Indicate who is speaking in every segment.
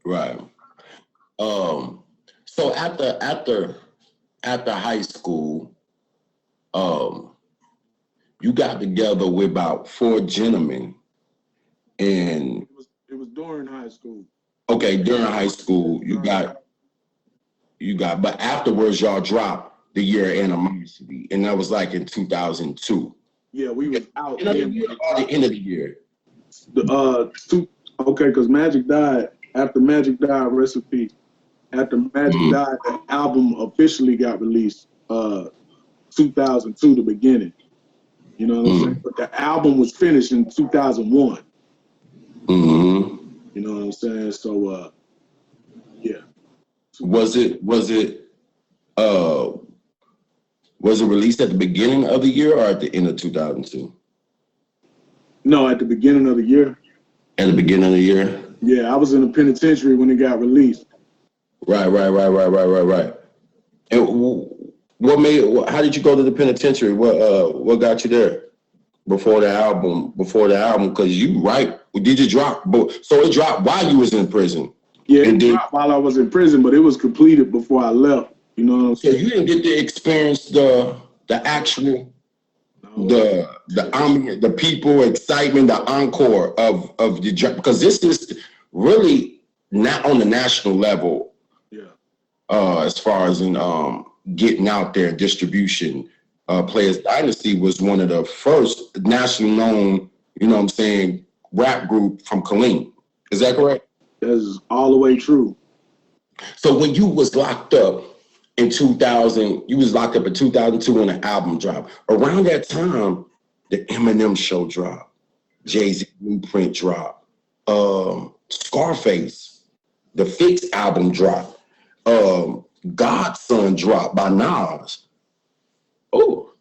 Speaker 1: Right. So after high school, you got together with about 4 gentlemen, and
Speaker 2: It was during high school.
Speaker 1: okay, during high school, but afterwards y'all dropped the Year Animosity, and that was like in 2002.
Speaker 2: Yeah, we was out
Speaker 1: End of the
Speaker 2: then.
Speaker 1: year or the end of the year?
Speaker 2: Okay, because Magic died. After Magic died, rest in peace. After Magic died, the album officially got released. 2002, the beginning. You know what I'm saying? But the album was finished in 2001.
Speaker 1: Mm-hmm.
Speaker 2: You know what I'm saying? So, yeah.
Speaker 1: Was it released at the beginning of the year or at the end of 2002?
Speaker 2: No, at the beginning of the year.
Speaker 1: At the beginning of the year?
Speaker 2: Yeah, I was in the penitentiary when it got released.
Speaker 1: Right. And what made? How did you go to the penitentiary? What got you there before the album? Because did you drop? So it dropped while you was in prison.
Speaker 2: Yeah, it dropped while I was in prison, but it was completed before I left. You know what I'm saying?
Speaker 1: So you didn't get to experience the actual the army, the people, excitement, the encore of the drop, because this is really not on the national level.
Speaker 2: Yeah.
Speaker 1: As far as in getting out there, distribution. Playas Dynasty was one of the first national known, you know what I'm saying, rap group from KILLEEN. Is that correct?
Speaker 2: That's all the way true.
Speaker 1: So when you was locked up in 2000, you was locked up in 2002 when the album dropped. Around that time, the Eminem show dropped, Jay-Z Blueprint dropped, Scarface, the Fix album dropped, Godson dropped by Nas. Oh,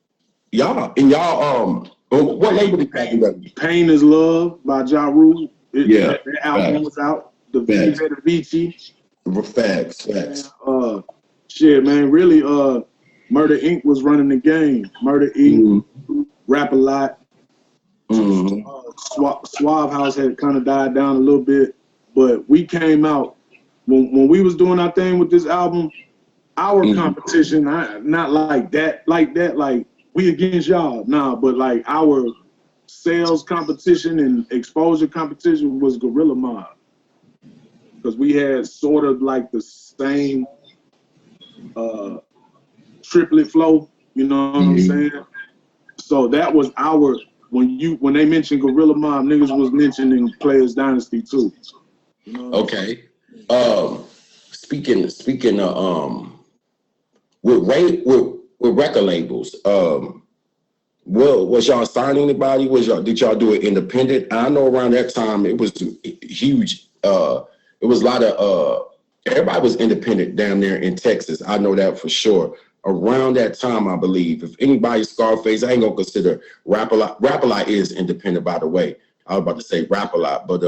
Speaker 1: what label did you do?
Speaker 2: Pain is Love by Ja Rule.
Speaker 1: Yeah.
Speaker 2: That album was out. The Vici.
Speaker 1: Facts.
Speaker 2: Shit, man, really, Murder Inc. was running the game. Murder Inc., Rap a Lot. Suave House had kind of died down a little bit, but we came out when we was doing our thing with this album. Our competition, not like that, like we against y'all, nah, but like our sales competition and exposure competition was Gorilla Mob, because we had sort of like the same triplet flow, you know what I'm saying? So that was our, when they mentioned Gorilla Mob, niggas was mentioning Playas Dynasty too. You know
Speaker 1: okay. Speaking of with record labels, was y'all signing anybody? Did y'all do it independent? I know around that time it was huge. It was a lot of everybody was independent down there in Texas. I know that for sure. Around that time, I believe, if anybody Scarface, I ain't gonna consider Rap a Lot. Rap a Lot is independent, by the way. I was about to say Rap a Lot, but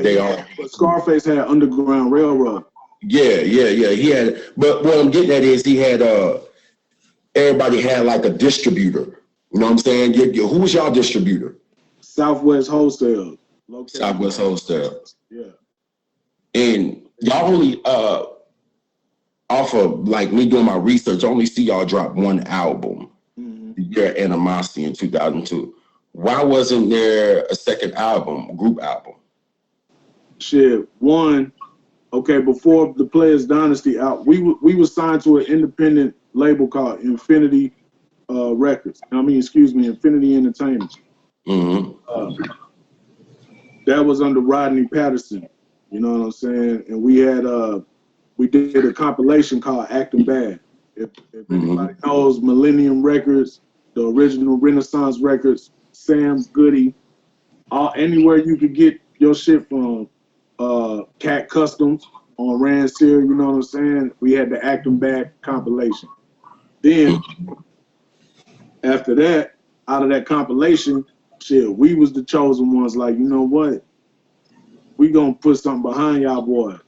Speaker 1: they are.
Speaker 2: But Scarface had Underground Railroad.
Speaker 1: Yeah. He had, but what I'm getting at is he had everybody had like a distributor. You know what I'm saying? Who was y'all distributor?
Speaker 2: Southwest Wholesale.
Speaker 1: Southwest Wholesale.
Speaker 2: Yeah.
Speaker 1: And y'all only off of like me doing my research, I only see y'all drop one album, The Year Animosity in 2002. Why wasn't there a second album, group album?
Speaker 2: Shit, one, okay, before the Playas Dynasty out, we was signed to an independent label called Infinity Records. Infinity Entertainment. That was under Rodney Patterson. You know what I'm saying? And we had we did a compilation called Acting Bad. If anybody knows Millennium Records, the original Renaissance Records, Sam's Goody, anywhere you could get your shit from, Cat Customs on Rancier, you know what I'm saying? We had the Acting Bad compilation. Then after that, out of that compilation, shit, we was the chosen ones. Like, you know what? We gonna put something behind y'all boys.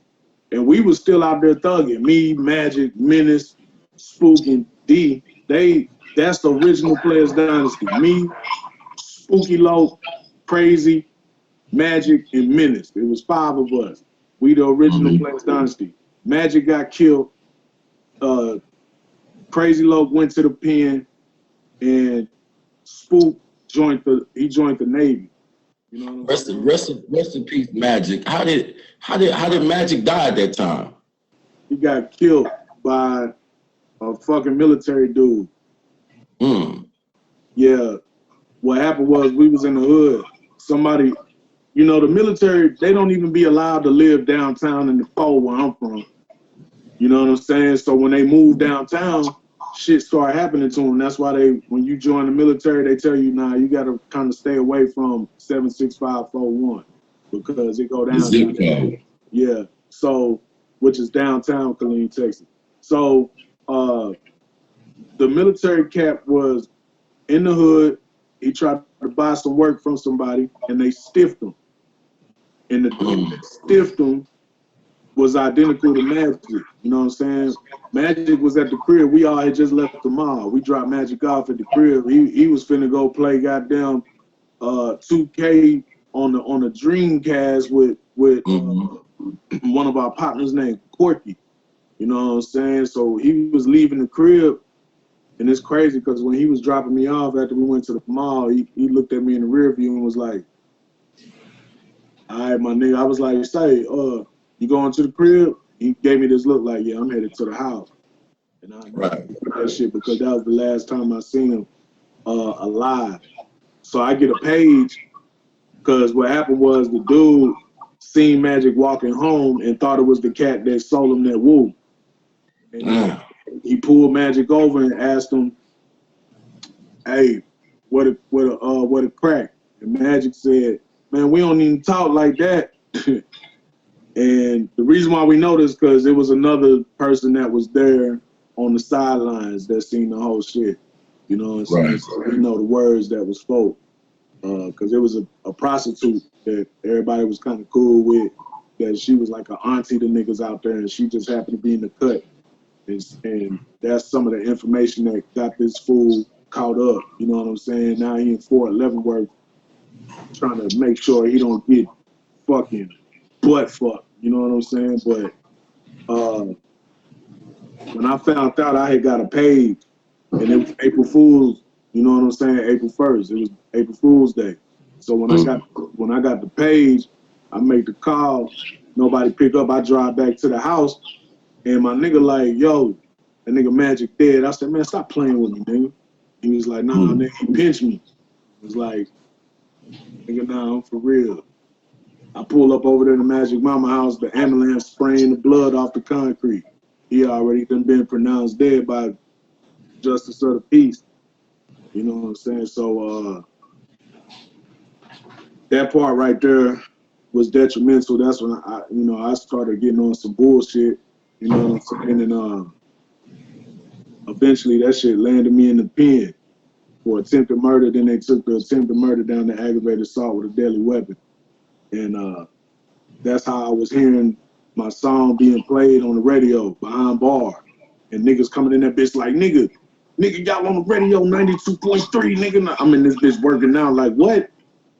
Speaker 2: And we was still out there thugging. Me, Magic, Menace, Spooky, D. That's the original Playas Dynasty. Me, Spooky Low, Crazy, Magic, and Menace. It was 5 of us. We the original Playas Dynasty. Magic got killed. Crazy Loke went to the pen, and Spook joined the Navy. You know what I'm saying?
Speaker 1: Rest in peace, Magic. How did Magic die at that time?
Speaker 2: He got killed by a fucking military dude. Yeah. What happened was we was in the hood. Somebody, you know, the military, they don't even be allowed to live downtown in the pole where I'm from. You know what I'm saying? So when they moved downtown, shit started happening to them. That's why when you join the military, they tell you, nah, you got to kind of stay away from 76541 because it go down.
Speaker 1: Zip code.
Speaker 2: Yeah. So, which is downtown KILLEEN, Texas. So, the military cap was in the hood. He tried to buy some work from somebody, and they stiffed him. And the dude that stiffed him was identical to Magic. You know what I'm saying? Magic was at the crib. We all had just left the mall. We dropped Magic off at the crib. He was finna go play goddamn 2K on the Dreamcast with one of our partners named Corky. You know what I'm saying? So he was leaving the crib, and it's crazy because when he was dropping me off after we went to the mall, he looked at me in the rear view and was like, "All right, my nigga." I was like, "Say, you going to the crib?" He gave me this look like, "Yeah, I'm headed to the house." And I that shit because that was the last time I seen him alive. So I get a page because what happened was the dude seen Magic walking home and thought it was the cat that sold him that wool. And he pulled Magic over and asked him, "Hey, what a crack?" And Magic said, "Man, we don't even talk like that." And the reason why we know this because it was another person that was there on the sidelines that seen the whole shit. You know, and so we know the words that was spoke. Because it was a prostitute that everybody was kind of cool with, that she was like an auntie to niggas out there, and she just happened to be in the cut. And that's some of the information that got this fool caught up. You know what I'm saying? Now he in Fort Leavenworth trying to make sure he don't get fucking butt fucked. You know what I'm saying? But when I found out I had got a page, and it was April Fool's, you know what I'm saying? April 1st. It was April Fool's Day. So when I got the page, I make the call. Nobody pick up. I drive back to the house, and my nigga like, "Yo, that nigga Magic dead." I said, "Man, stop playing with me, nigga." He was like, "Nah, nigga, he pinched me." I was like, "Nigga, nah, I'm for real." I pull up over there to Magic Mama house, the ambulance spraying the blood off the concrete. He already done been pronounced dead by justice of the peace. You know what I'm saying? So that part right there was detrimental. That's when I started getting on some bullshit. You know what I'm saying? And eventually that shit landed me in the pen for attempted murder. Then they took the attempted murder down to aggravated assault with a deadly weapon. And that's how I was hearing my song being played on the radio behind bar. And niggas coming in that bitch like, nigga, y'all on the radio 92.3, nigga. I'm in this bitch working out like, what?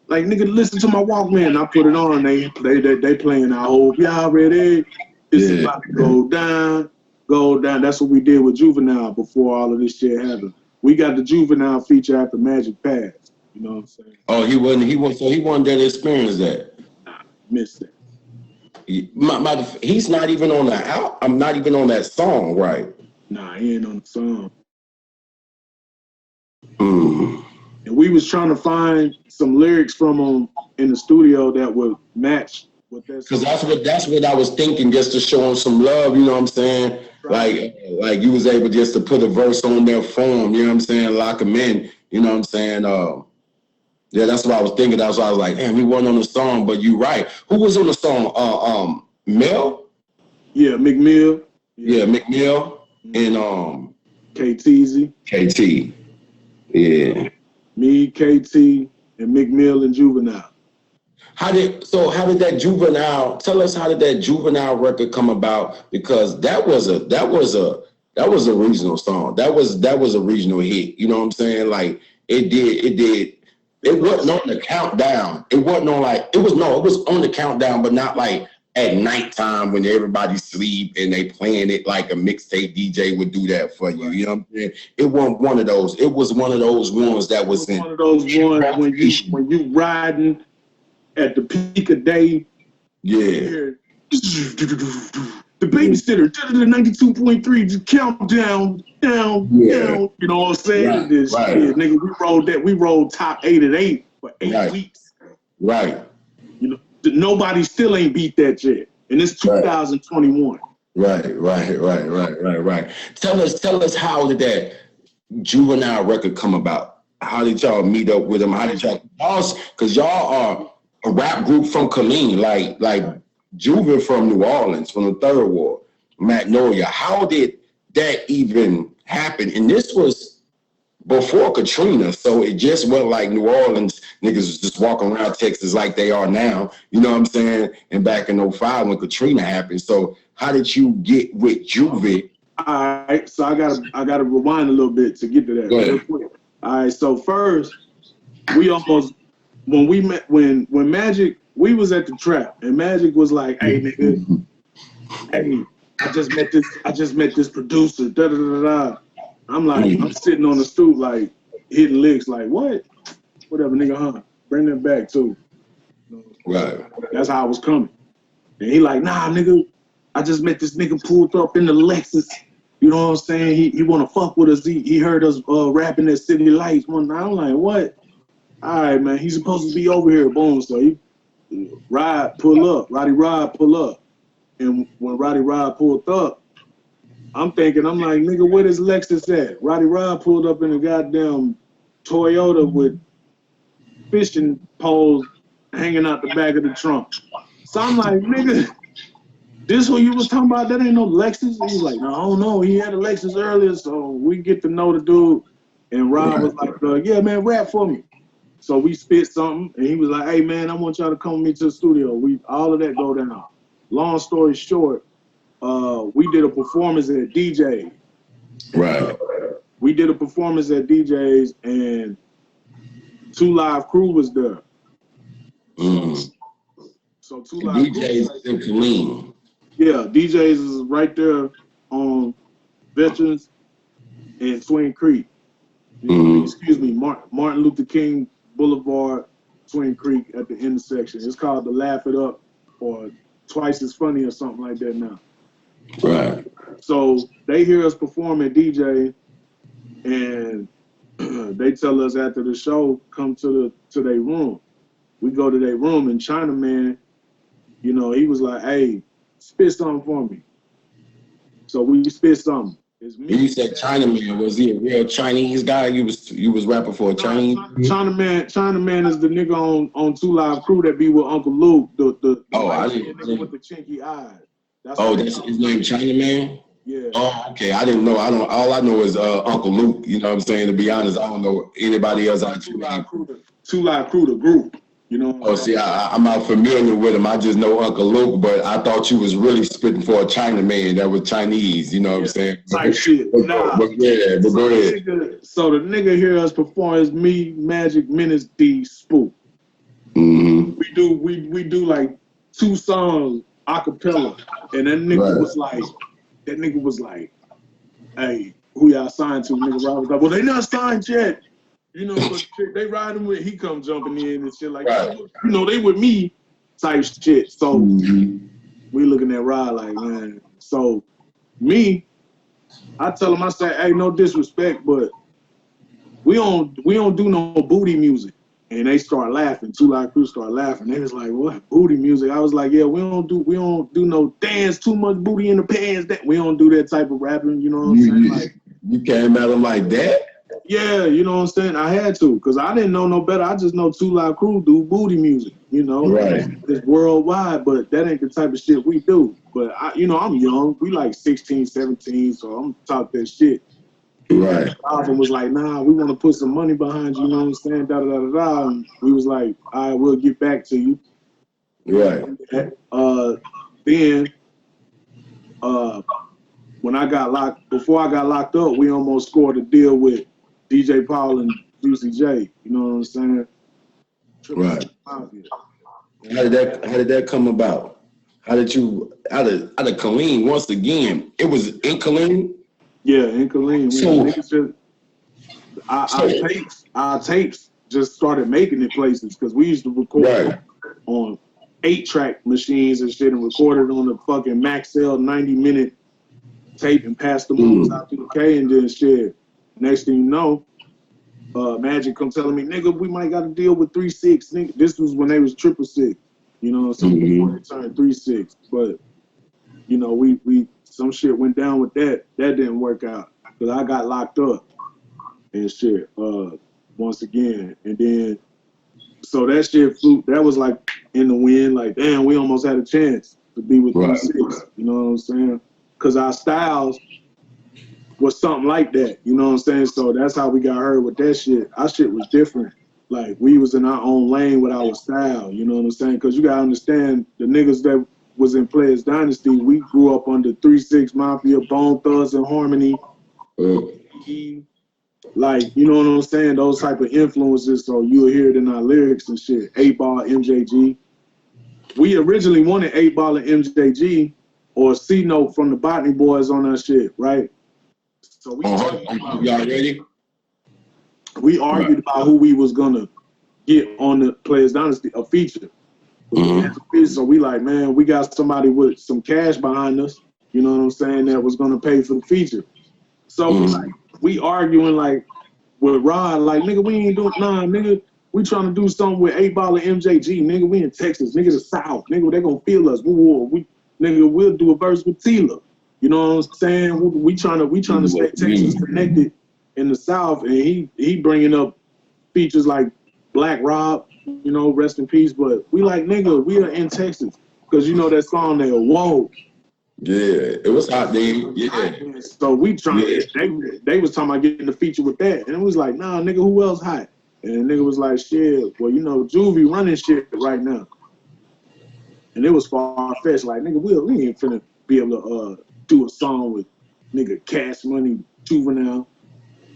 Speaker 2: Like, nigga, listen to my Walkman. I put it on. They playing I hope y'all ready. This is about to go down, go down. That's what we did with Juvenile before all of this shit happened. We got the Juvenile feature after Magic passed. You know what I'm saying?
Speaker 1: Oh, he wasn't there to experience that.
Speaker 2: Nah, missed that.
Speaker 1: He's not even on the out. I'm not even on that song, right?
Speaker 2: Nah, he ain't on the song. And we was trying to find some lyrics from him in the studio that would match with that song.
Speaker 1: Because that's what I was thinking, just to show him some love. You know what I'm saying? Right. Like you was able just to put a verse on their phone. You know what I'm saying? Lock him in. You know what I'm saying? Yeah, that's what I was thinking. That's why I was like, damn, he wasn't on the song. But you right. Who was on the song? Mel?
Speaker 2: Yeah, McMill.
Speaker 1: Yeah, McMill and
Speaker 2: KTZ.
Speaker 1: KT. Yeah.
Speaker 2: Me, KT, and McMill and Juvenile.
Speaker 1: How did that Juvenile? Tell us, how did that Juvenile record come about? Because that was a regional song. That was a regional hit. You know what I'm saying? Like it wasn't on the countdown. It wasn't on it was on the countdown, but not like at nighttime when everybody sleep and they playing it like a mixtape DJ would do that for you. You know what I'm saying? It wasn't one of those. It was one of those ones that was in
Speaker 2: one of those ones when you riding at the peak of day.
Speaker 1: Yeah.
Speaker 2: The babysitter, 92.3, just count down. You know what I'm saying?
Speaker 1: Right,
Speaker 2: This shit, nigga, we rolled top 8 at 8 for 8 weeks.
Speaker 1: Right.
Speaker 2: You know, nobody still ain't beat that yet. And it's 2021.
Speaker 1: Right. Tell us how did that Juvenile record come about? How did y'all meet up with him? How did y'all, because y'all are a rap group from KILLEEN, like Juve from New Orleans, from the Third Ward, Magnolia. How did that even happen? And this was before Katrina, so it just wasn't like New Orleans niggas was just walking around Texas like they are now, you know what I'm saying? And back in 05 when Katrina happened. So how did you get with Juve?
Speaker 2: All right, so I gotta rewind a little bit to get to that real quick. All right, so first we almost when we met when Magic, we was at the trap and Magic was like, hey nigga, hey, I just met this producer, da da da da. I'm like, I'm sitting on the stoop like hitting licks like what? Whatever nigga, huh? Bring that back too.
Speaker 1: Right.
Speaker 2: That's how I was coming. And he like, nah nigga, I just met this nigga pulled up in the Lexus. You know what I'm saying? He wanna fuck with us. He heard us rapping at City Lights one night. I'm like, what? All right, man. He's supposed to be over here. Boom. So he Roddy Rod pull up. And when Roddy Rod pulled up, I'm like, nigga, where this Lexus at? Roddy Rod pulled up in a goddamn Toyota with fishing poles hanging out the back of the trunk. So I'm like, nigga, this who you was talking about? That ain't no Lexus. He was like, no, I don't know. He had a Lexus earlier, so we get to know the dude. And Rob was like, yeah, man, rap for me. So we spit something, and he was like, hey, man, I want y'all to come with me to the studio. All of that go down. Long story short, we did a performance at DJ.
Speaker 1: Right.
Speaker 2: We did a performance at DJ's, and 2 Live Crew was there. So 2 Live
Speaker 1: DJ's in KILLEEN.
Speaker 2: Yeah, DJ's is right there on Veterans and Twin Creek. Excuse me, Martin Luther King Boulevard, Twin Creek at the intersection. It's called the Laugh It Up or Twice as Funny or something like that now.
Speaker 1: Right.
Speaker 2: So they hear us perform at DJ, and they tell us after the show, come to their room. We go to their room, and Chinaman, you know, he was like, hey, spit something for me. So we spit something. It's me.
Speaker 1: You said Chinaman. Was he a real Chinese guy? You was rapping for a Chinese?
Speaker 2: Chinaman is the nigga on 2 Live Crew that be with Uncle Luke. The
Speaker 1: I didn't
Speaker 2: nigga with the chinky eyes.
Speaker 1: That's his name, Chinaman?
Speaker 2: Yeah.
Speaker 1: Oh, okay. I didn't know. All I know is Uncle Luke. You know what I'm saying? To be honest, I don't know anybody else on
Speaker 2: 2 Live Crew, the group. You know.
Speaker 1: Oh, see, I'm not familiar with him. I just know Uncle Luke, but I thought you was really spitting for a Chinaman that was Chinese. You know what I'm saying?
Speaker 2: Type shit.
Speaker 1: But go ahead.
Speaker 2: So the nigga hear us perform as me, Magic, Menace, D, Spook. We do like 2 songs a cappella, and that nigga was like, hey, who y'all signed to? Nigga Rob was like, well, they not signed yet. You know, but they riding with, he come jumping in and shit like that. You know, they with me type shit. So we looking at Rod like, man. So me, I tell him, I say, hey, no disrespect, but we don't do no booty music. And they start laughing. 2 Live Crew start laughing. They was like, what booty music? I was like, yeah, we don't do no dance, too much booty in the pants. That we don't do that type of rapping. You know what I'm saying? Like,
Speaker 1: you came at him like that?
Speaker 2: Yeah, you know what I'm saying? I had to, because I didn't know no better. I just know 2 Live Crew do booty music, you know?
Speaker 1: Right.
Speaker 2: It's worldwide, but that ain't the type of shit we do. But, I'm young. We like 16, 17, so I'm talk that shit.
Speaker 1: Right.
Speaker 2: Alvin was like, nah, we want to put some money behind you, you know what I'm saying? Da-da-da-da-da. And we was like, all right, we'll get back to you.
Speaker 1: Right.
Speaker 2: Then, when before I got locked up, we almost scored a deal with DJ Paul and Juicy J. You know what I'm saying?
Speaker 1: Right. How did that come about? How did you out of KILLEEN once again? It was in KILLEEN.
Speaker 2: Yeah, in KILLEEN.
Speaker 1: So
Speaker 2: Our tapes just started making it places because we used to record on 8-track machines and shit and recorded on the fucking Maxell 90-minute tape and passed them on out to the K and then shit. Next thing you know, Magic come telling me, nigga, we might got to deal with 3-6. Nigga, this was when they was 666. You know, so before they turned 3-6. But you know, we some shit went down with that. That didn't work out because I got locked up and shit. Once again, and then so that shit flew. That was like in the wind. Like damn, we almost had a chance to be with 3-6. You know what I'm saying? Because our styles was something like that. You know what I'm saying? So that's how we got heard with that shit. Our shit was different. Like we was in our own lane with our style. You know what I'm saying? Because you gotta understand the niggas that was in Playas Dynasty. We grew up under 3-6 Mafia, Bone Thugs and Harmony. Like, you know what I'm saying? Those type of influences, so you'll hear it in our lyrics and shit. 8-Ball, MJG. We originally wanted 8-Ball and MJG or C-Note from the Botany Boys on that shit, right? So we
Speaker 1: y'all ready?
Speaker 2: We argued about who we was gonna get on the Playas Dynasty, a feature. So we like, man, we got somebody with some cash behind us, you know what I'm saying, that was gonna pay for the feature. So we arguing like with Rod, like, nigga, we ain't doing nigga. We trying to do something with 8-Ball and MJG, nigga. We in Texas, nigga, the South, nigga. They gonna feel us. Nigga, we'll do a verse with Tila. You know what I'm saying? We trying to stay Texas connected in the South, and he bringing up features like Black Rob, you know, rest in peace. But we like, nigga, we are in Texas because you know that song there, whoa.
Speaker 1: Yeah, it was hot, then. Yeah.
Speaker 2: So we trying. They was talking about getting the feature with that, and it was like, nah, nigga, who else hot? And the nigga was like, shit, well, you know, Juvie running shit right now. And it was far-fetched, like, nigga, we ain't finna be able to do a song with nigga Cash Money, Juvenile.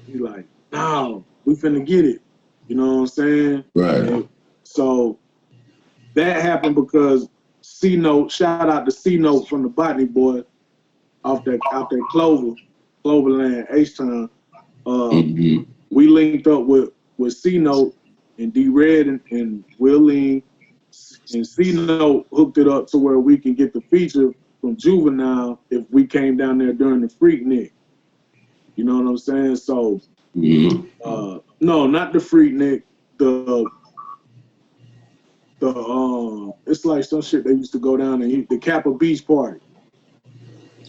Speaker 2: He like, no, we finna get it. You know what I'm saying?
Speaker 1: Right.
Speaker 2: And so that happened because C-Note, shout out to C-Note from the Botany Boy out there Cloverland, H-Town. We linked up with C-Note and D-Red and Will Lean, and C-Note hooked it up to where we can get the feature from Juvenile if we came down there during the Freaknik. You know what I'm saying? So, no, not the Freaknik. It's like some shit they used to go down and the Kappa Beach party.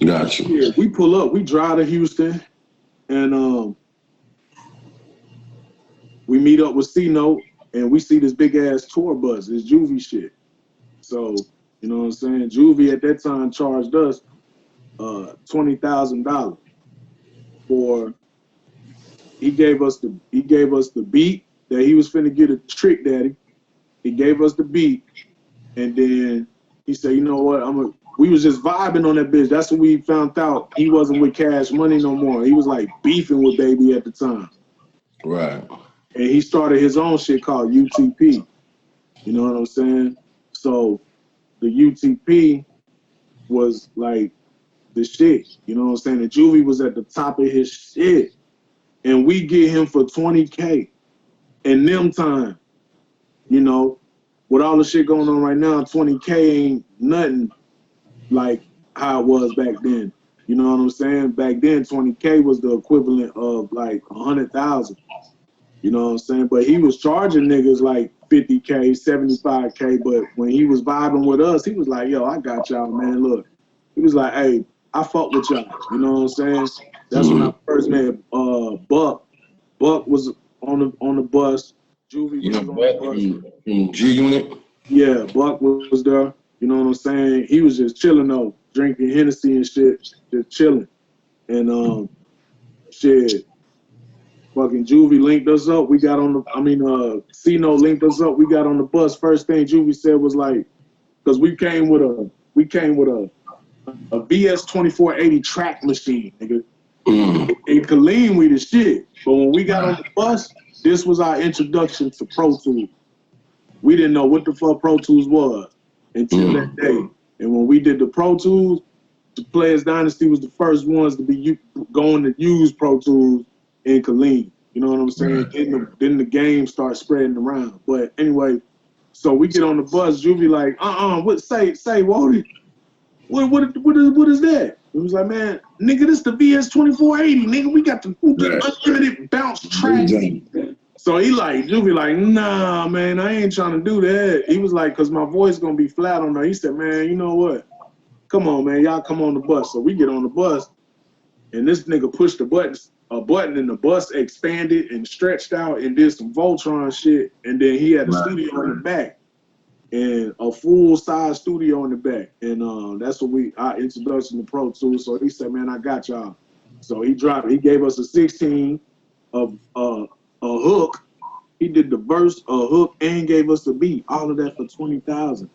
Speaker 1: Gotcha.
Speaker 2: Yeah, we pull up, we drive to Houston, and we meet up with C-Note, and we see this big ass tour bus. It's Juvie shit. So, you know what I'm saying? Juvie at that time charged us $20,000 for. He gave us the beat that he was finna get a Trick Daddy. He gave us the beat, and then he said, you know what? We was just vibing on that bitch. That's when we found out he wasn't with Cash Money no more. He was like beefing with Baby at the time.
Speaker 1: Right.
Speaker 2: And he started his own shit called UTP. You know what I'm saying? So the UTP was like the shit. You know what I'm saying? And Juvie was at the top of his shit. And we get him for $20K in them time. You know, with all the shit going on right now, $20K ain't nothing like how it was back then. You know what I'm saying? Back then, $20K was the equivalent of like 100,000. You know what I'm saying? But he was charging niggas like 50K, 75K. But when he was vibing with us, he was like, yo, I got y'all, man. Look. He was like, hey, I fuck with y'all. You know what I'm saying? That's when I first met Buck. Buck was on the bus. Juvie was on the bus.
Speaker 1: From G-Unit?
Speaker 2: Yeah, Buck was there. You know what I'm saying? He was just chilling though, drinking Hennessy and shit, just chilling. And shit, fucking Juvie linked us up. We got on the, C-Note linked us up. We got on the bus. First thing Juvie said was like, because we came with a VS 2480 track machine, nigga. In KILLEEN, we the shit. But when we got on the bus, this was our introduction to Pro Tools. We didn't know what the fuck Pro Tools was until that day. And when we did the Pro Tools, the Playas Dynasty was the first ones to be going to use Pro Tools in KILLEEN. You know what I'm saying?
Speaker 1: Right.
Speaker 2: Then the game starts spreading around. But anyway, so we get on the bus. Juvie like, what say Wody? What is that? It was like, man, nigga, this the VS 2480, nigga. We got the unlimited bounce track. So he like, Juvie like, nah, man, I ain't trying to do that. He was like, cause my voice gonna be flat on there. He said, man, you know what? Come on, man, y'all come on the bus. So we get on the bus, and this nigga pushed a button, and the bus expanded and stretched out and did some Voltron shit. And then he had a studio in the back, and a full-size studio in the back. And that's what our introduction to Pro Tools. So he said, man, I got y'all. So he gave us a 16 of a hook. He did the verse, a hook, and gave us the beat. All of that for 20,000.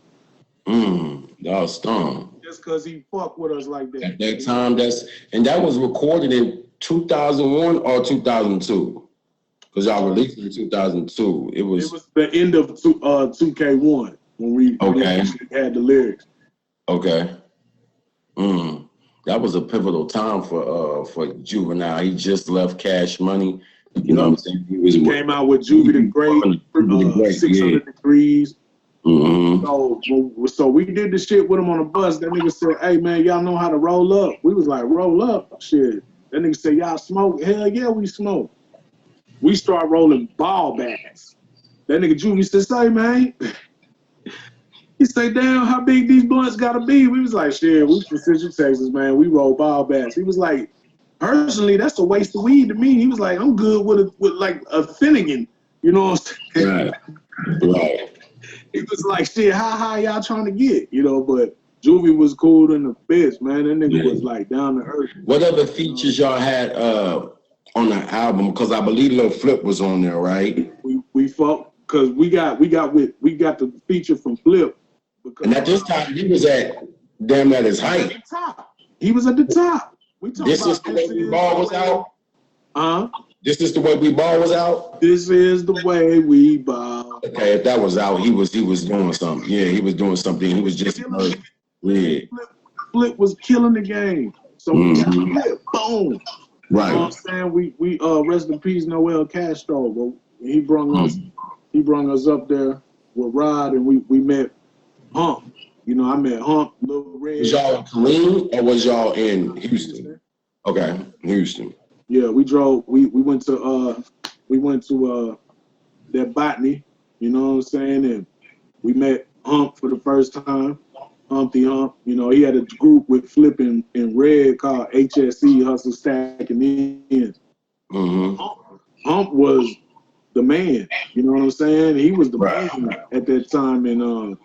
Speaker 1: That was strong.
Speaker 2: Just cause he fucked with us like that.
Speaker 1: At that time, that was recorded in 2001 or 2002. Because y'all released it in 2002. It was
Speaker 2: the end of 2K1 when we had the lyrics.
Speaker 1: Okay. That was a pivotal time for Juvenile. He just left Cash Money. You know what I'm saying?
Speaker 2: He came out with Juvie the Great, 600 Degrees. So we did the shit with him on the bus. That nigga said, hey man, y'all know how to roll up? We was like, roll up? Shit. That nigga said, y'all smoke? Hell yeah, we smoke. We start rolling ball bats. That nigga Juvie said, say man. He said, damn, how big these blunts gotta be? We was like, shit, we from Central Texas, man. We roll ball bats. He was like, personally, that's a waste of weed to me. He was like, I'm good with like a Finnegan. You know what I'm saying?
Speaker 1: Right.
Speaker 2: He was like, shit, how high y'all trying to get? You know, but Juvie was cool than the bitch, man. That nigga was like down to earth.
Speaker 1: What other features y'all had on the album? Because I believe Lil Flip was on there, right?
Speaker 2: We fought because we got the feature from Flip.
Speaker 1: And at this time, he was at his height.
Speaker 2: He was at the top.
Speaker 1: This is the way we ball was out? This is the way we ball was out?
Speaker 2: This is the way we ball.
Speaker 1: Okay, if that was out, he was doing something. Yeah, he was doing something. He was just
Speaker 2: Flip was killing the game. So we got Flip, boom.
Speaker 1: Right.
Speaker 2: You know what I'm saying? We rest in peace, Noel Castro. But he brung us up there with Rod, and we met Hump. You know, I met Hump, Lil Red.
Speaker 1: Was y'all in KILLEEN or was y'all in Houston? Okay, Houston.
Speaker 2: Yeah, we drove. We went to that botany. You know what I'm saying? And we met Hump for the first time. Humpty Hump. You know, he had a group with Flip and Red called HSE, Hustle Stacking Ends. Hump was the man. You know what I'm saying? He was the man at that time, and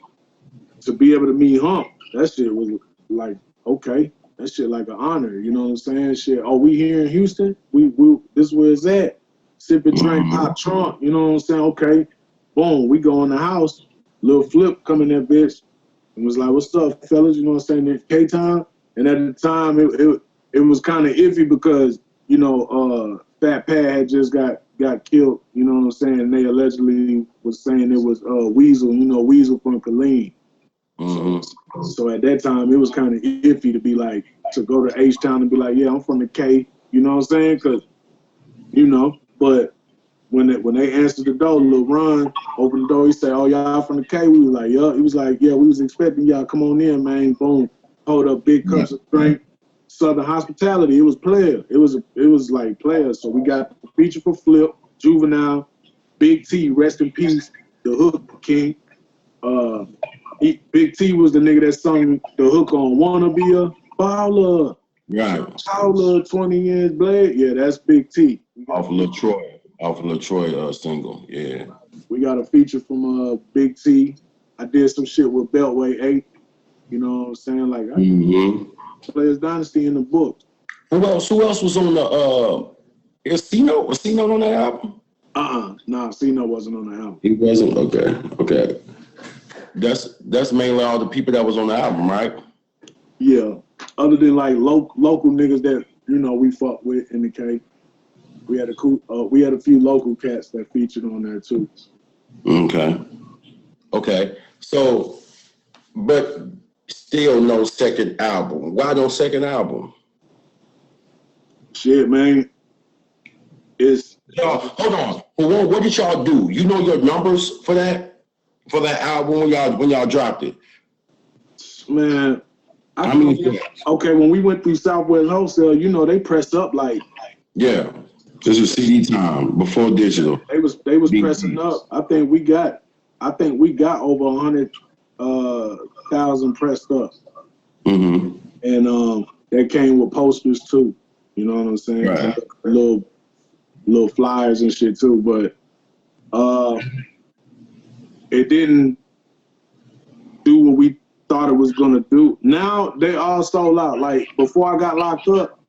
Speaker 2: to be able to meet Hump, that shit was like, okay, that shit like an honor. You know what I'm saying? Shit. Oh, we here in Houston? We this where it's at. Sip and drink, pop trunk. You know what I'm saying? Okay, boom. We go in the house. Lil Flip come in that bitch and was like, "What's up, fellas?" You know what I'm saying? It's K-time. And at the time, it was kind of iffy because you know Fat Pat had just got killed. You know what I'm saying? And they allegedly was saying it was Weasel. You know, Weasel from KILLEEN. So at that time, it was kind of iffy to be like, to go to H-Town and be like, yeah, I'm from the K, you know what I'm saying? Because, you know, but when they answered the door, Lil Ron opened the door, he said, oh, y'all from the K? We was like, yeah. He was like, yeah, we was expecting y'all, come on in, man. Boom, hold up big cups of drink. Southern hospitality, it was Playas. It was like Playas. So we got the feature for Flip, Juvenile, Big T, rest in peace, the Hook King. Big T was the nigga that sung the hook on Wanna Be a Baller.
Speaker 1: Right.
Speaker 2: Baller, 20 years blade. Yeah, that's Big T.
Speaker 1: Off of LaTroy single. Yeah.
Speaker 2: We got a feature from Big T. I did some shit with Beltway 8. You know what I'm saying? Like, Playas Dynasty in the book.
Speaker 1: Who else was on the is C-Note? Was C-Note on that album?
Speaker 2: Nah, C-Note wasn't on the album.
Speaker 1: He wasn't? Okay. That's mainly all the people that was on the album, right?
Speaker 2: Yeah. Other than like local niggas that, you know, we fuck with in the K. We had a few local cats that featured on there too.
Speaker 1: Okay. So, but still no second album. Why no second album?
Speaker 2: Shit, man. It's
Speaker 1: Y'all, hold on. Well, what did y'all do? You know your numbers for that album when y'all dropped it?
Speaker 2: Man,
Speaker 1: I mean,
Speaker 2: okay, when we went through Southwest Wholesale, you know, they pressed up like,
Speaker 1: yeah, this was CD time before digital.
Speaker 2: They was pressing up. I think we got over 100,000 pressed up.
Speaker 1: Mm-hmm.
Speaker 2: And that came with posters too. You know what I'm saying?
Speaker 1: Right.
Speaker 2: Little flyers and shit too. But it didn't do what we thought it was gonna do. Now they all sold out. Like before I got locked up,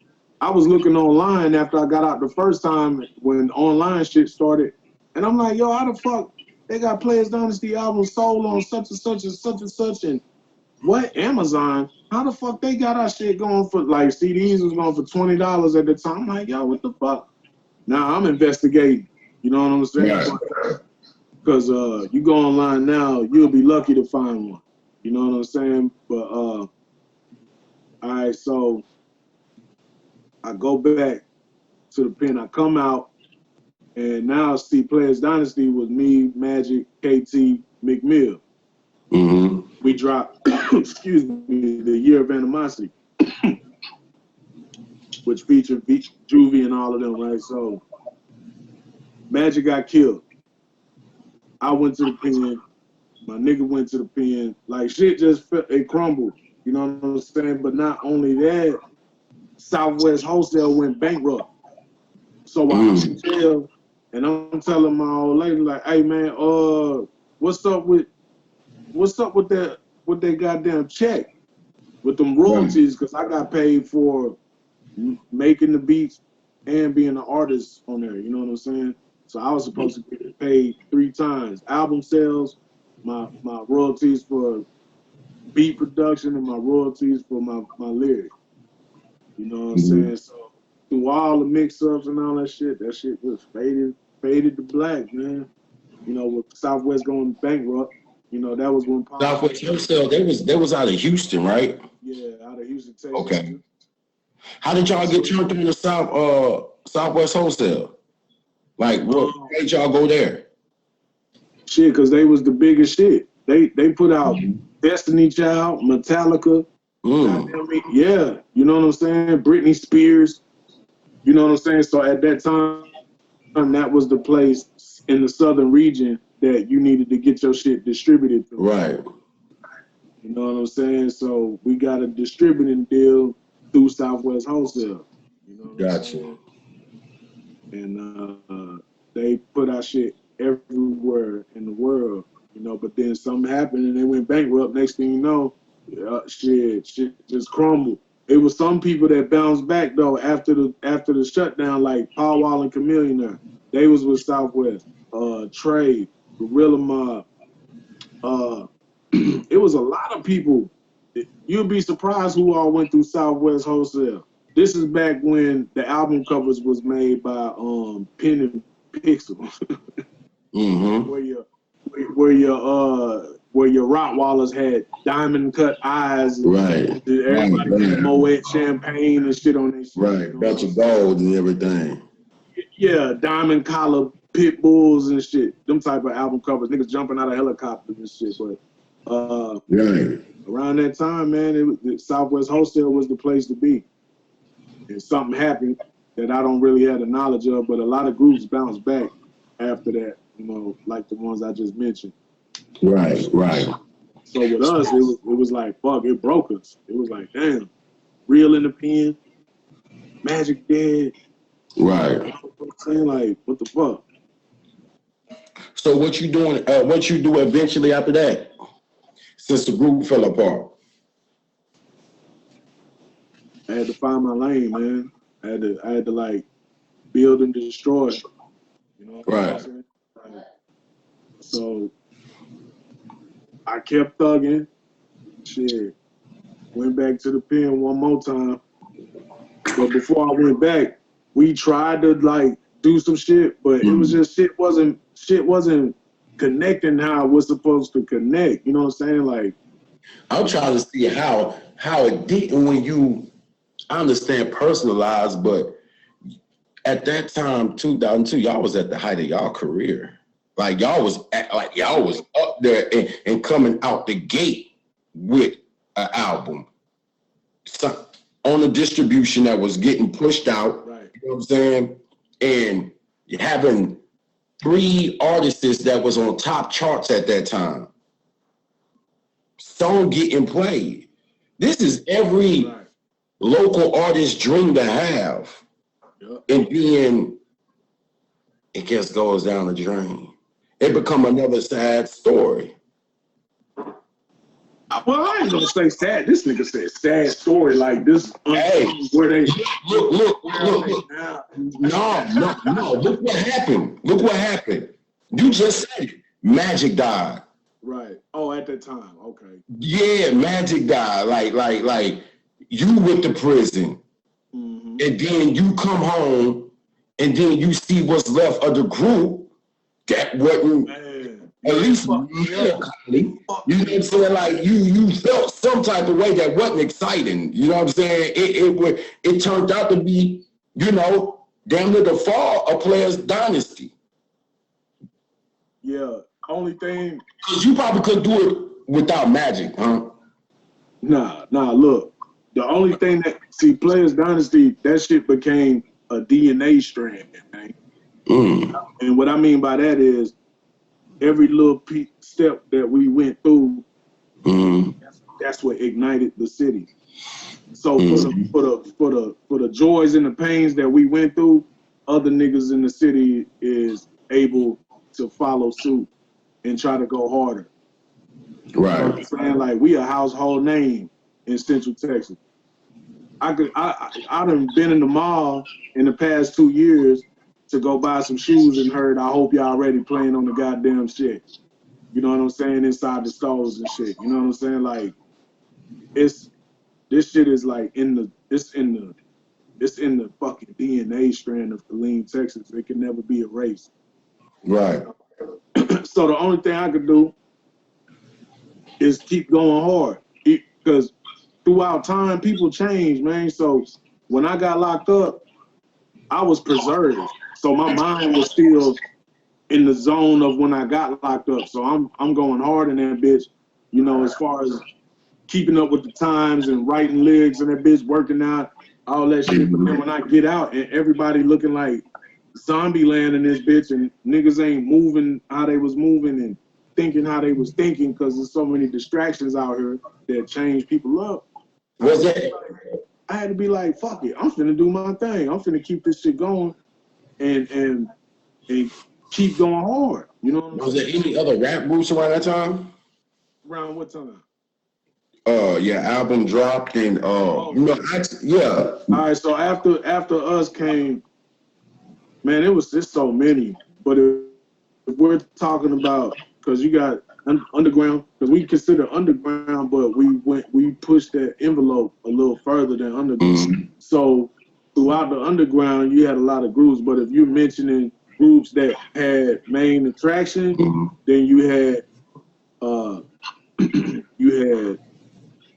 Speaker 2: I was looking online after I got out the first time when online shit started, and I'm like, yo, how the fuck they got Playas Dynasty albums sold on such and such and such and such, and what Amazon? How the fuck they got our shit going for like CDs was going for $20 at the time? I'm like, yo, what the fuck? Now I'm investigating. You know what I'm saying?
Speaker 1: Yeah.
Speaker 2: Because you go online now, you'll be lucky to find one. You know what I'm saying? But all right, so I go back to the pen. I come out, and now see Playas Dynasty was me, Magic, KT, McMill.
Speaker 1: Mm-hmm.
Speaker 2: We dropped, excuse me, The Year of Animosity, which featured Juvie and all of them, right? So Magic got killed. I went to the pen. My nigga went to the pen. Like shit just it crumbled. You know what I'm saying? But not only that, Southwest Wholesale went bankrupt. So I was in jail, and I'm telling my old lady like, "Hey man, what's up with that with that goddamn check with them royalties? Because I got paid for making the beats and being an artist on there. You know what I'm saying? So I was supposed to get paid 3 times: album sales, my royalties for beat production, and my royalties for my lyrics. You know what I'm saying? So through all the mix-ups and all that shit was faded to black, man. You know, with Southwest going bankrupt, you know, that was when
Speaker 1: Southwest Wholesale, they was out of Houston, right?
Speaker 2: Yeah, out of Houston, Texas.
Speaker 1: Okay. How did y'all get turned on the Southwest Wholesale? Like, what made y'all go there?
Speaker 2: Shit, because they was the biggest shit. They put out Destiny Child, Metallica. Yeah, you know what I'm saying? Britney Spears. You know what I'm saying? So at that time, that was the place in the southern region that you needed to get your shit distributed through.
Speaker 1: Right.
Speaker 2: You know what I'm saying? So we got a distributing deal through Southwest Wholesale. You know what I'm saying? And they put our shit everywhere in the world, you know, but then something happened and they went bankrupt. Next thing you know, shit just crumbled. It was some people that bounced back though after the shutdown, like Paul Wall and Chameleon. They was with Southwest, Trey, Gorilla Mob. It was a lot of people. You'd be surprised who all went through Southwest Wholesale. This is back when the album covers was made by Pen and Pixel, where your Rottweilers had diamond cut eyes, and everybody had Moet champagne and shit on their shit.
Speaker 1: Right, bunch of gold and everything.
Speaker 2: Yeah, diamond collar pit bulls and shit. Them type of album covers, niggas jumping out of helicopters and shit. But around that time, man, Southwest Wholesale was the place to be. And something happened that I don't really have the knowledge of, but a lot of groups bounced back after that, you know, like the ones I just mentioned.
Speaker 1: Right.
Speaker 2: So with us, it was like, fuck, it broke us. It was like, damn, Real in the Pen, Magic dead.
Speaker 1: Right.
Speaker 2: You know what I'm saying? Like, what the fuck?
Speaker 1: So what you doing? What you do eventually after that? Since the group fell apart.
Speaker 2: I had to find my lane, man. I had to like build and destroy. You know what I'm saying? Like, so I kept thugging. Shit. Went back to the pen one more time. But before I went back, we tried to like do some shit, but it was just shit wasn't connecting how it was supposed to connect. You know what I'm saying? Like
Speaker 1: I'm trying to see how it didn't when you, I understand personalized, but at that time, 2002, y'all was at the height of y'all career. Like y'all was up there and coming out the gate with an album. So, on a distribution that was getting pushed out,
Speaker 2: Right.
Speaker 1: You know what I'm saying? And having 3 artists that was on top charts at that time. Song getting played. This is every local artist's dream to have.
Speaker 2: Yep.
Speaker 1: And then it just goes down the drain. It become another sad story.
Speaker 2: Well, I ain't gonna say sad. This nigga said sad story like this.
Speaker 1: Hey,
Speaker 2: where they
Speaker 1: look. No. Look what happened. You just said it. Magic died.
Speaker 2: Right. Oh, at that time. Okay.
Speaker 1: Yeah, Magic died. Like you went to prison.
Speaker 2: Mm-hmm.
Speaker 1: And then you come home and then you see what's left of the group that wasn't at least melancholy. You know what I'm saying? Like you felt some type of way that wasn't exciting. You know what I'm saying? It turned out to be, damn near the fall of Playas Dynasty.
Speaker 2: Yeah. Only thing,
Speaker 1: because you probably could do it without Magic, huh?
Speaker 2: Nah, look. The only thing that, Playas Dynasty, that shit became a DNA strand, man. And what I mean by that is every little step that we went through, that's what ignited the city. So for the joys and the pains that we went through, other niggas in the city is able to follow suit and try to go harder.
Speaker 1: Right.
Speaker 2: You know what I'm saying? Like, we a household name in Central Texas. I done been in the mall in the past 2 years to go buy some shoes and heard I Hope Y'all Ready playing on the goddamn shit. You know what I'm saying? Inside the stores and shit. You know what I'm saying? Like, this shit is like it's in the fucking DNA strand of KILLEEN, Texas. It can never be erased.
Speaker 1: Right.
Speaker 2: So the only thing I could do is keep going hard. Because throughout time, people change, man. So when I got locked up, I was preserved. So my mind was still in the zone of when I got locked up. So I'm going hard in that bitch, as far as keeping up with the times and writing lyrics and that bitch, working out, all that shit. But then when I get out and everybody looking like zombie land in this bitch and niggas ain't moving how they was moving and thinking how they was thinking because there's so many distractions out here that change people up. I had to be like, fuck it, I'm finna do my thing. I'm finna keep this shit going and keep going hard. You know what I'm
Speaker 1: Was
Speaker 2: saying?
Speaker 1: there any other rap groups around that time?
Speaker 2: Around what time?
Speaker 1: Your album dropped and yeah.
Speaker 2: All right, so after us came, man, it was just so many. But if we're talking about, because you got underground, because we consider underground, but we pushed that envelope a little further than underground. So throughout the underground, you had a lot of groups. But if you're mentioning groups that had main attraction, then you had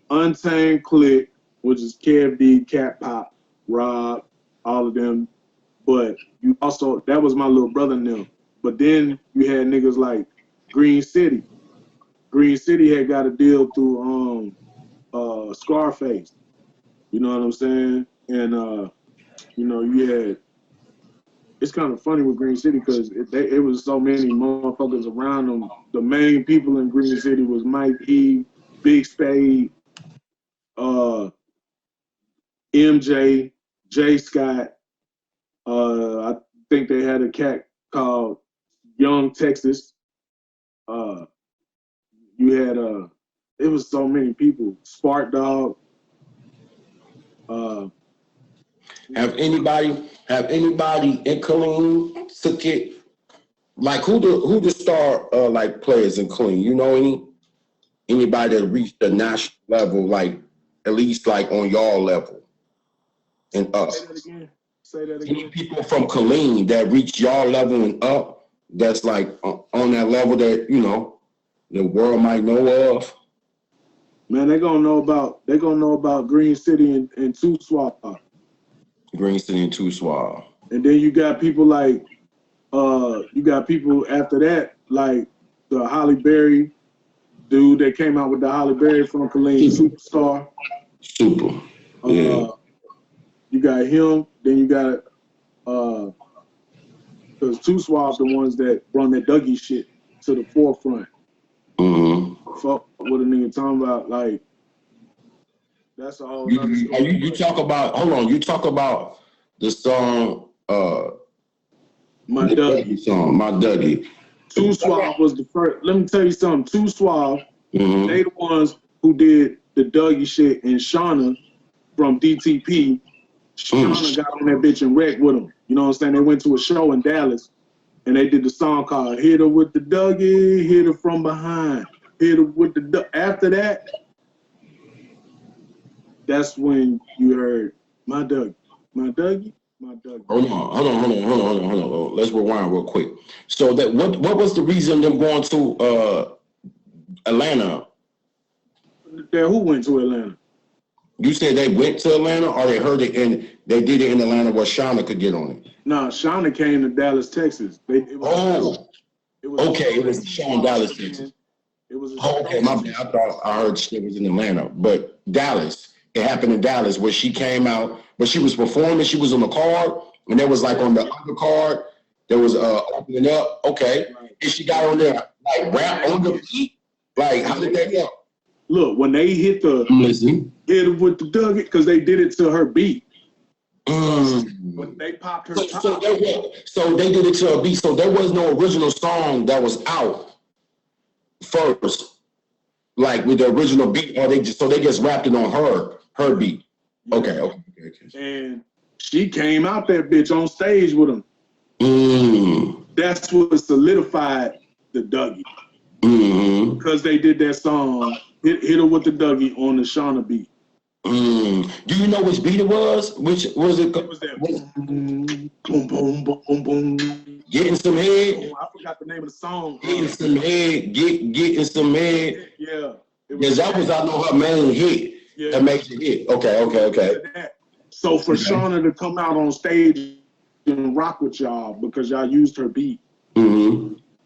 Speaker 2: Untamed Click, which is KFD, Cat Pop, Rob, all of them. But you also, that was my little brother and them. But then you had niggas like Green City. Green City had got a deal through Scarface. You know what I'm saying? And you had, it's kind of funny with Green City because it was so many motherfuckers around them. The main people in Green City was Mike E, Big Spade, MJ, J. Scott. I think they had a cat called Young Texas. You had it was so many people. Spark Dog.
Speaker 1: Have anybody in KILLEEN took it? Like who the star like players in KILLEEN? You know anybody that reached the national level, like at least like on y'all level and up?
Speaker 2: Say that again.
Speaker 1: Any people from KILLEEN that reach y'all level and up? That's like on that level that the world might know of.
Speaker 2: Man, they gonna know about Green City and Two Swap.
Speaker 1: Green City and Two Suave.
Speaker 2: And then you got people like you got people after that, like the Holly Berry dude that came out with the Holly Berry from KILLEEN, Superstar.
Speaker 1: Super. Yeah.
Speaker 2: You got him, then you got because Two Swab's the ones that run that Dugie shit to the forefront. Fuck what a nigga talking about, like that's a whole nother story.
Speaker 1: You talk about, hold on, you talk about the song
Speaker 2: My Dugie
Speaker 1: song, My Dugie.
Speaker 2: Two Swab was the first. Let me tell you something. Two Swab, they the ones who did the Dougie shit, and Shauna from DTP, Shauna got on that bitch and wrecked with them. You know what I'm saying? They went to a show in Dallas, and they did the song called "Hit Her with the Dougie, Hit Her from Behind, Hit Her with the." After that, that's when you heard My Dougie, My Dougie, My Dougie.
Speaker 1: Hold on. Let's rewind real quick. So that what was the reason them going to Atlanta?
Speaker 2: Who went to Atlanta?
Speaker 1: You said they went to Atlanta, or they heard it and they did it in Atlanta where Shauna could get on it?
Speaker 2: No, Shauna came to Dallas, Texas. It was
Speaker 1: it was a show in Dallas, Texas.
Speaker 2: It was a
Speaker 1: okay, my bad. I thought I heard it was in Atlanta, but Dallas. It happened in Dallas where she came out, but she was performing. She was on the card, and there was like on the undercard, there was opening up. Okay, and she got on there like rap on the beat. Like, how did that go?
Speaker 2: Look, when they hit the hit it with the Dougie, because they did it to her beat. When they popped her top.
Speaker 1: So they did it to her beat. So there was no original song that was out first, like with the original beat, or they just rapped it on her beat. Okay.
Speaker 2: And she came out that bitch on stage with him. That's what solidified the Dougie. Because they did that song, hit her with the Dougie on the Shauna beat.
Speaker 1: Do you know which beat it was? Which was it?
Speaker 2: It was that boom, boom, boom, boom, boom.
Speaker 1: Getting some head.
Speaker 2: I forgot the name of the song.
Speaker 1: Getting some head. Getting some head.
Speaker 2: Yeah.
Speaker 1: That was, I know, her main hit. Yeah. To make the hit. Okay.
Speaker 2: So for Shauna to come out on stage and rock with y'all because y'all used her beat,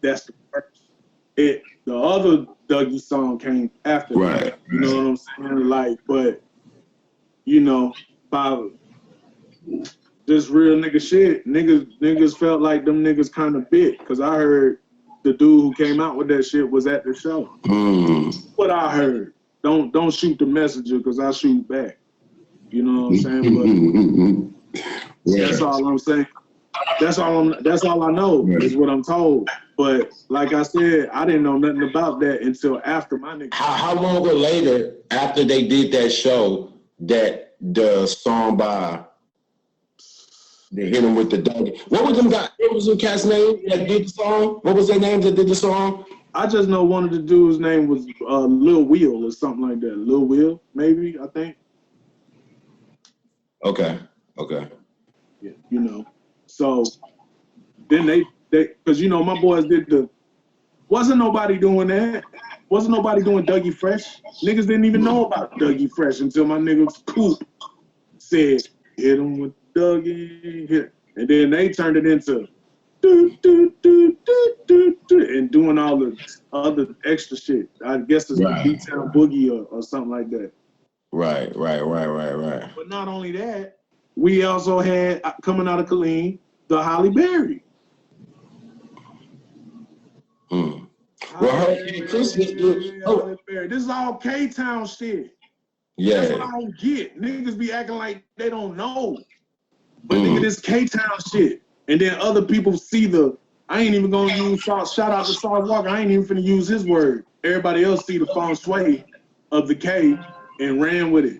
Speaker 2: that's the first. The other Dougie song came after that. You know what I'm saying? Like, but you know, by this real nigga shit, niggas felt like them niggas kind of bit, because I heard the dude who came out with that shit was at the show. What I heard. Don't shoot the messenger, because I shoot back. You know what I'm saying? But that's all I'm saying. That's all I know is what I'm told. But like I said, I didn't know nothing about that until after my nigga. How
Speaker 1: long later, after they did that show, that the song by They Hit Him with the Dougie? What was the cat's name that did the song? What was their name that did the song?
Speaker 2: I just know one of the dudes' name was Lil Will or something like that. Lil Will, maybe, I think.
Speaker 1: Okay.
Speaker 2: Yeah, you know. So then they because you know my boys did wasn't nobody doing that. Wasn't nobody doing Dougie Fresh. Niggas didn't even know about Dougie Fresh until my nigga Coop said, hit him with Dougie, hit. And then they turned it into and doing all the other extra shit. I guess it's B-Town Boogie or something like that.
Speaker 1: Right.
Speaker 2: But not only that, we also had, coming out of KILLEEN, the Holly Berry. This is all K-Town shit.
Speaker 1: Yeah.
Speaker 2: That's what I don't get. Niggas be acting like they don't know. But nigga, this K-Town shit. And then other people see I ain't even gonna use, shout out to Sauce Walker, I ain't even finna use his word. Everybody else see the feng shui of the K and ran with it.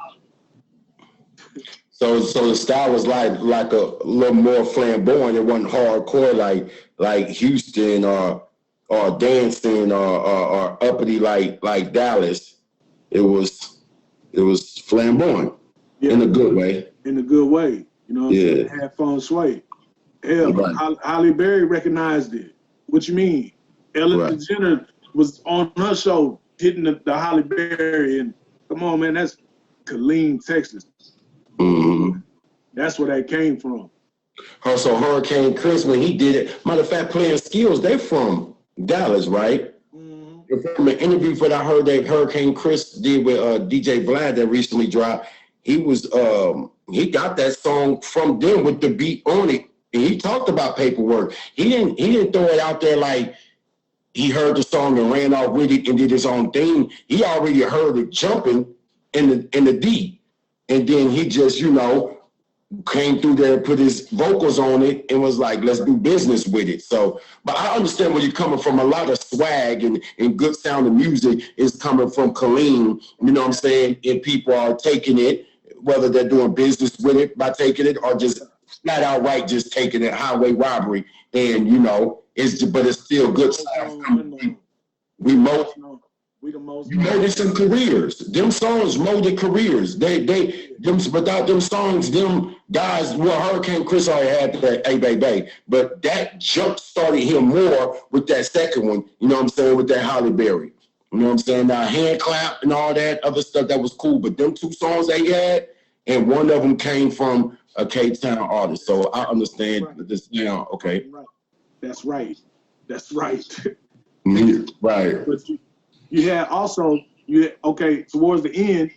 Speaker 1: So the style was like a little more flamboyant. It wasn't hardcore like Houston or dancing or uppity like Dallas. It was flamboyant in a good way.
Speaker 2: In a good way, you know. It had feng shui. Hell, Holly Berry recognized it. What you mean? Ellen DeGeneres was on her show hitting the Holly Berry, and Come on, man, that's KILLEEN, Texas. That's where that came from.
Speaker 1: Also, Hurricane Chris, when he did it, matter of fact, Playing Skills, they from Dallas, right? From an interview that I heard that Hurricane Chris did with DJ Vlad that recently dropped, he was he got that song from them with the beat on it, and he talked about paperwork. He didn't throw it out there like he heard the song and ran off with it and did his own thing. He already heard it jumping in the D, and then he just, you know, came through there and put his vocals on it and was like, let's do business with it. So, but I understand where you're coming from. A lot of swag and good sounding music is coming from KILLEEN, you know what I'm saying? And people are taking it, whether they're doing business with it by taking it or just flat out right, just taking it, highway robbery. And, you know, but it's still good sound. We molded some careers. Them songs molded careers. Without them songs, them guys, well, Hurricane Chris already had that Hey Baby, but that jump started him more with that second one, you know what I'm saying, with that Holly Berry. You know what I'm saying? Now, hand clap and all that other stuff, that was cool, but them two songs they had, and one of them came from a K-Town artist. So I understand this now, okay.
Speaker 2: That's right. That's right.
Speaker 1: Right.
Speaker 2: But you had also, okay, towards the end,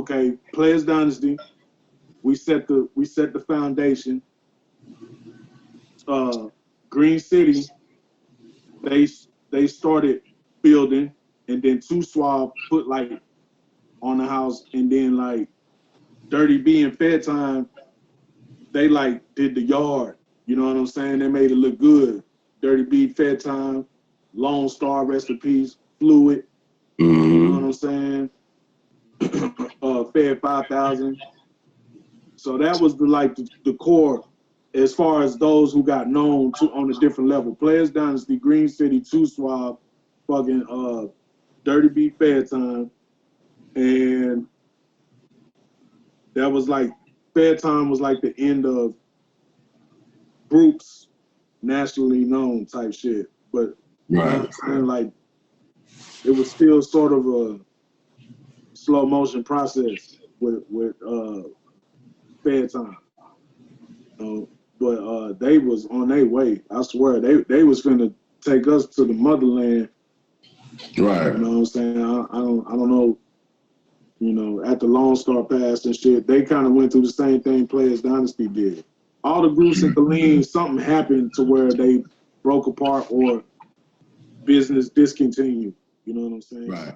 Speaker 2: okay, Playas Dynasty, we set the foundation. Green City, they started building, and then Too Suave put like on the house, and then like Dirty B and Fair Time, they like did the yard. You know what I'm saying? They made it look good. Dirty B, Fair Time, Lone Star, rest in peace, Fluid. You know what I'm saying? Fed 5,000. So that was the core as far as those who got known on a different level. Playas Dynasty, Green City, Too Suave, fucking Dirty B, Fair Time, and that was like Fair Time was like the end of groups nationally known type shit. But you know what I'm saying? Like it was still sort of a slow motion process with Fair Time. But they was on their way. I swear they was finna take us to the motherland.
Speaker 1: Right.
Speaker 2: You know what I'm saying? I don't know. You know, at the Lone Star Pass and shit, they kind of went through the same thing Playas Dynasty did. All the groups in KILLEEN, something happened to where they broke apart or business discontinued. You know what I'm saying?
Speaker 1: Right.